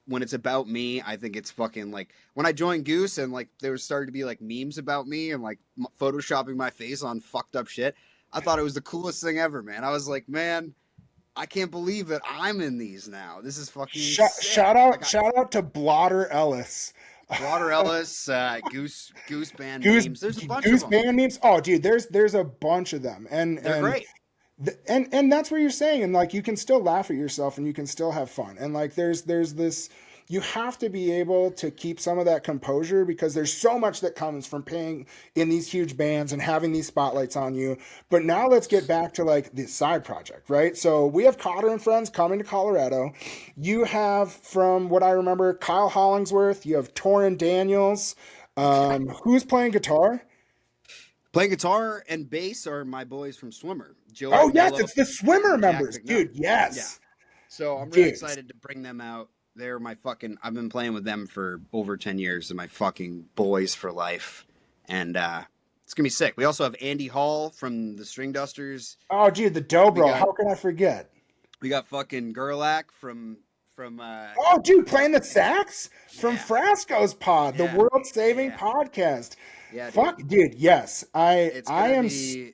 when it's about me. I think it's fucking like when I joined Goose and like there was started to be like memes about me and like photoshopping my face on fucked up shit. I thought it was the coolest thing ever, man. I was like, man, I can't believe that I'm in these now. This is fucking sick. Like Shout out to Blotter Ellis. Water Ellis, Goose Band Goose memes. There's a bunch of Goose them. band memes. Oh, dude, there's a bunch of them, They're great. and that's what you're saying, and like you can still laugh at yourself and you can still have fun, and like there's this, you have to be able to keep some of that composure because there's so much that comes from playing in these huge bands and having these spotlights on you. But now let's get back to like the side project, right? So we have Cotter and Friends coming to Colorado. You have, from what I remember, Kyle Hollingsworth. You have Torrin Daniels. Who's playing guitar? Playing guitar and bass are my boys from Swimmer, Joey Oh yes, Mello it's the Swimmer and Jack members, McNutt. dude. Yeah. Yes, So I'm really dude. excited to bring them out. They're my fucking. I've been playing with them for over 10 years. They're my fucking boys for life. and it's gonna be sick. We also have Andy Hall from the String Dusters. Oh, dude, the We Dobro. got How can I forget? we got fucking Gerlach from Oh, dude, yeah, playing the sax from yeah, Frasco's Pod, the yeah, yeah, world-saving yeah, podcast. yeah, dude. Fuck, dude, yes, I It's I gonna am. be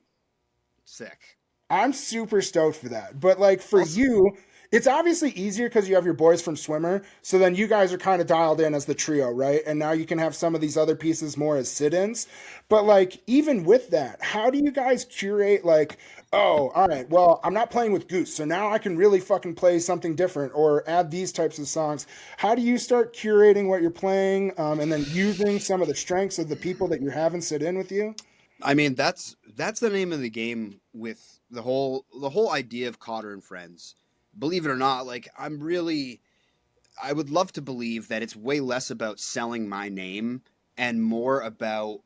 sick. I'm super stoked for that. But like for Also, you, it's obviously easier because you have your boys from Swimmer. So then you guys are kind of dialed in as the trio, right? And now you can have some of these other pieces more as sit-ins. But like even with that, how do you guys curate like, oh, all right, well, I'm not playing with Goose, so now I can really fucking play something different or add these types of songs. How do you start curating what you're playing, and then using some of the strengths of the people that you're having sit in with you? I mean, that's the name of the game with the whole idea of Cotter and Friends. Believe it or not, like I would love to believe that it's way less about selling my name and more about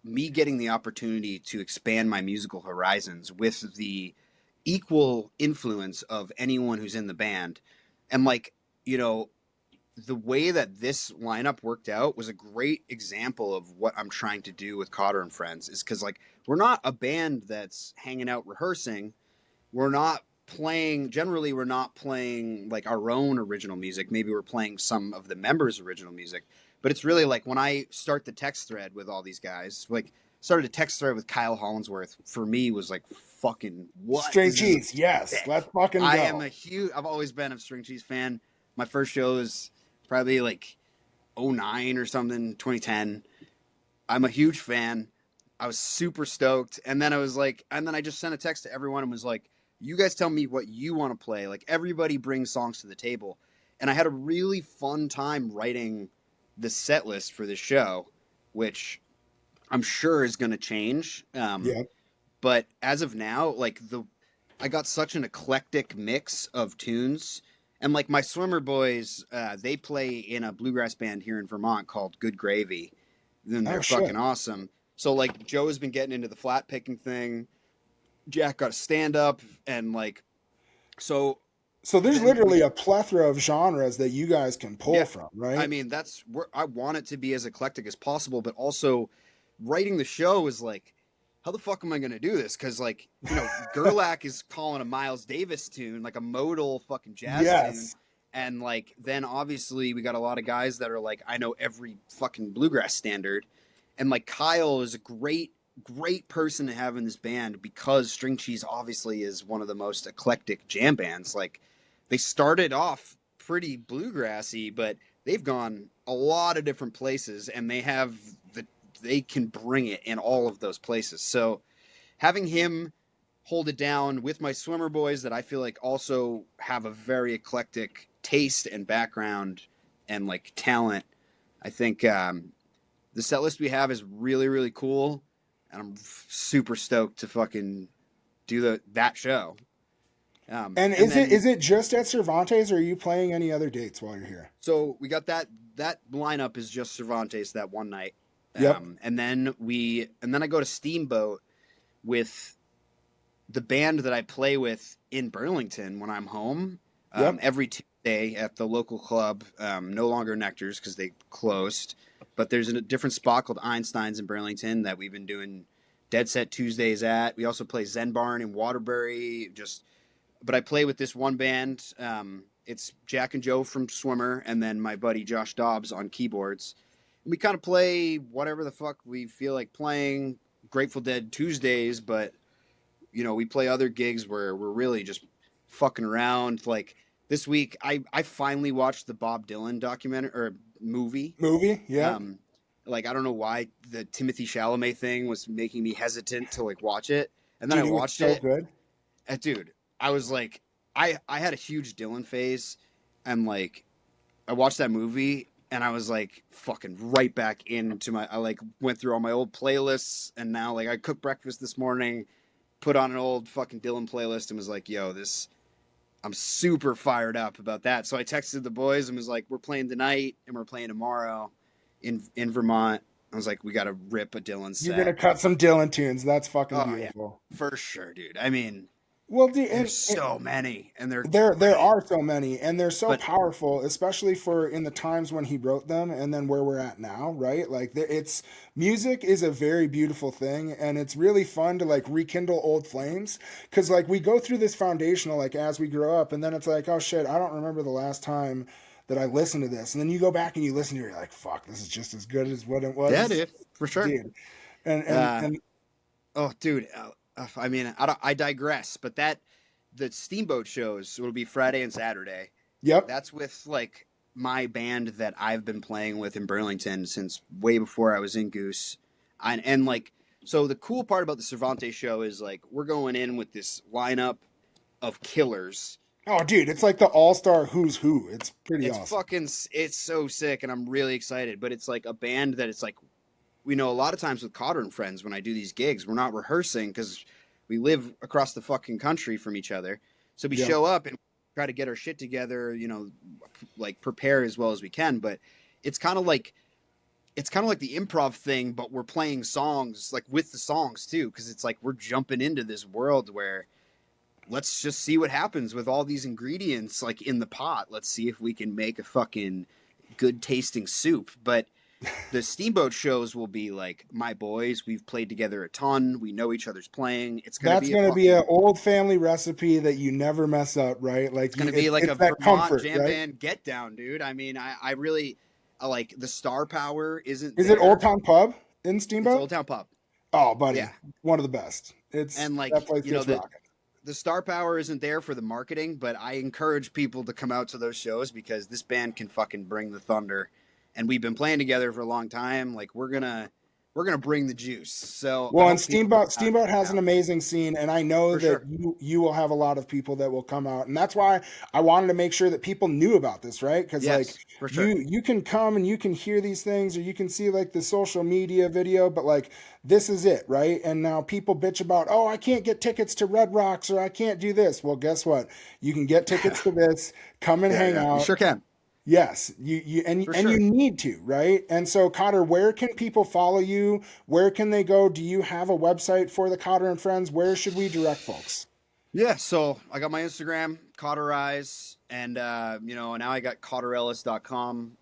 me getting the opportunity to expand my musical horizons with the equal influence of anyone who's in the band. And like, you know, the way that this lineup worked out was a great example of what I'm trying to do with Cotter and Friends is because like we're not a band that's hanging out rehearsing. We're not playing generally we're not playing like our own original music. Maybe we're playing some of the members' original music. But it's really like when I start the text thread with all these guys, like started a text thread with Kyle Hollinsworth for me was like fucking what? String This is cheese, yes. sick. Let's fucking go. I've always been a String Cheese fan. My first show was probably like '09 or something, 2010. I'm a huge fan. I was super stoked. And then I just sent a text to everyone and was like, you guys tell me what you want to play. Like everybody brings songs to the table. And I had a really fun time writing the set list for the show, which I'm sure is going to change. Yeah. But as of now, I got such an eclectic mix of tunes. And like my Swimmer boys, they play in a bluegrass band here in Vermont called Good Gravy. Then Oh they're shit. fucking awesome. So like Joe has been getting into the flat picking thing. Jack got a stand up and like so So there's then we literally a plethora of genres that you guys can pull yeah. from, I right? mean that's where I want it to be as eclectic as possible, but also writing the show is like how the fuck am I gonna do this? Because like Gerlach is calling a Miles Davis tune, like a modal fucking jazz tune, Yes. and like then obviously we got a lot of guys that are like I know every fucking bluegrass standard, and like Kyle is a great person to have in this band because String Cheese obviously is one of the most eclectic jam bands. Like they started off pretty bluegrassy, but they've gone a lot of different places, and they can bring it in all of those places. So having him hold it down with my Swimmer boys that I feel like also have a very eclectic taste and background and like talent, I think the set list we have is really really cool, and I'm super stoked to fucking do that show. And And then is it just at Cervantes or are you playing any other dates while you're here? so we got that lineup is just Cervantes that one night. Yep. And then I go to Steamboat with the band that I play with in Burlington when I'm home Yep. every Tuesday at the local club. No longer Nectar's because they closed, but there's a different spot called Einstein's in Burlington that we've been doing Dead Set Tuesdays at. We also play Zen Barn in Waterbury. But I play with this one band. It's Jack and Joe from Swimmer, and then my buddy Josh Dobbs on keyboards. And we kind of play whatever the fuck we feel like playing. Grateful Dead Tuesdays, but we play other gigs where we're really just fucking around. Like this week, I finally watched the Bob Dylan documentary or movie. Movie? Yeah. Um, like I don't know why the Timothy Chalamet thing was making me hesitant to like watch it, and then I Dude, it was watched so it. good. And dude, I was like, I had a huge Dylan phase, and like I watched that movie and I was like fucking right back into I like went through all my old playlists, and now like I cooked breakfast this morning, put on an old fucking Dylan playlist and was like, yo, this I'm super fired up about that. So I texted the boys and was like, we're playing tonight and we're playing tomorrow in Vermont. I was like, we got to rip a Dylan You're gonna set. cut some Dylan tunes. That's fucking Oh yeah, beautiful. for sure, dude. I mean, Well, There's so many, and they're there great. are so many, and they're so But powerful, especially for in the times when he wrote them, and then where we're at now, right? Like, it's music is a very beautiful thing, and it's really fun to like rekindle old flames, because like we go through this foundational like as we grow up, and then it's like, oh shit, I don't remember the last time that I listened to this, and then you go back and you listen to it, you're like, fuck, this is just as good as what it yeah, was, dude, for sure. dude. And Uh, and oh, dude. I mean, I digress. But the Steamboat shows will be Friday and Saturday. yep. That's with like my band that I've been playing with in Burlington since way before I was in Goose. And like, so the cool part about the Cervantes show is like we're going in with this lineup of killers. Oh, dude, it's like the all-star who's who. It's pretty It's awesome. it's so sick, and I'm really excited. But it's like a band that it's like we know a lot of times with Cotter and friends when I do these gigs, we're not rehearsing because we live across the fucking country from each other. So we Yeah. show up and try to get our shit together, like prepare as well as we can. But it's kind of like it's kind of like the improv thing, but we're playing songs like with the songs too, because it's like we're jumping into this world where let's just see what happens with all these ingredients like in the pot. Let's see if we can make a fucking good tasting soup. But the Steamboat shows will be like my boys. We've played together a ton. We know each other's playing. It's gonna That's be a going to be fucking. an old family recipe that you never mess up, right? It's Like gonna be like a it's that Vermont comfort, jam right? band get down, dude. I mean, I really I like the star power isn't Is it Old there. Town Pub in It's Steamboat? Old Town Pub. Oh, Yeah, buddy, one of the best. It's and like that place gets rocking. the star power isn't there for the marketing, but I encourage people to come out to those shows because this band can fucking bring the thunder, and we've been playing together for a long time. Like we're gonna bring the juice. So I Well, and hope people come out and Steamboat check it has an out amazing scene, and I know for that sure. you will have a lot of people that will come out, and that's why I wanted to make sure that people knew about this, right? Because like Yes, for sure. you can come and you can hear these things, or you can see like the social media video, but like this is it, right? And now people bitch about, oh, I can't get tickets to Red Rocks, or I can't do this. Well, guess what? You can get tickets to this. Come and Yeah, hang yeah, you out. sure can Yes, you for and you sure. need to, right? And so, Cotter, where can people follow you? Where can they go? Do you have a website for the Cotter and Friends? Where should we direct folks? Yeah, so I got my Instagram, Cotterize, and now I got CotterEllis.com.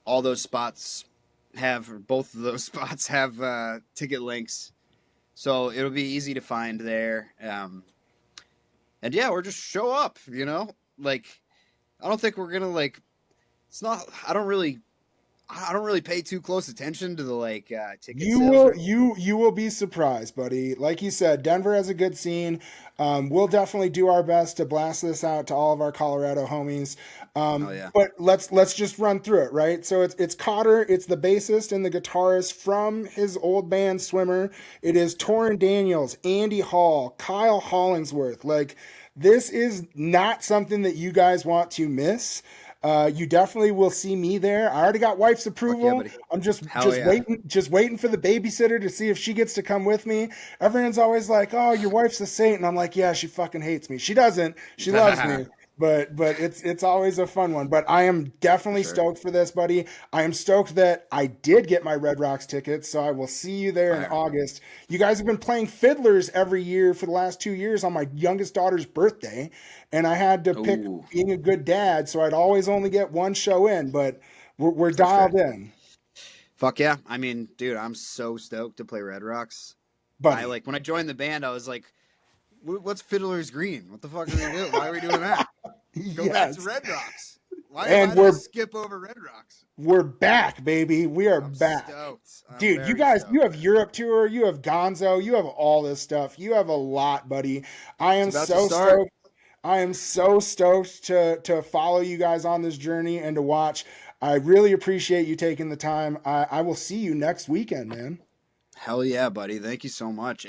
All those spots have both of those spots have ticket links, so it'll be easy to find there. And yeah, we're just show up, like I don't think we're gonna like. It's not. I don't really pay too close attention to the like ticket sales or anything. You will be surprised, buddy. Like you said, Denver has a good scene. We'll definitely do our best to blast this out to all of our Colorado homies. Oh yeah. But let's just run through it, right? So it's Cotter, it's the bassist and the guitarist from his old band Swimmer. It is Torrin Daniels, Andy Hall, Kyle Hollingsworth. Like this is not something that you guys want to miss. You definitely will see me there. I already got wife's Fuck yeah, approval. buddy. I'm just Hell yeah. just waiting for the babysitter to see if she gets to come with me. Everyone's always like, "Oh, your wife's a saint," and I'm like, "Yeah, she fucking hates me. She doesn't. She loves me." But it's always a fun one. But I am For definitely sure. stoked for this, buddy. I am stoked that I did get my Red Rocks tickets, so I will see you there in Fire. August. You guys have been playing Fiddlers every year for the last 2 years on my youngest daughter's birthday, and I had to pick Ooh, being a good dad, so I'd always only get one show in. But we're for sure. dialed in, Fuck yeah. I mean, dude, I'm so stoked to play Red Rocks. I buddy. like when I joined the band, I was like, What's Fiddler's Green? What the fuck are we doing? Why are we doing that? Go back to Yes, Red Rocks. Why and did I skip over Red Rocks? we're back, baby. We are I'm back. stoked. I'm Dude, you very guys, you stoked, have man. Europe tour, you have Gonzo, you have all this stuff. You have a lot, buddy. I It's am about to so start. stoked. I am so stoked to follow you guys on this journey and to watch. I really appreciate you taking the time. I will see you next weekend, man. Hell yeah, buddy. Thank you so much.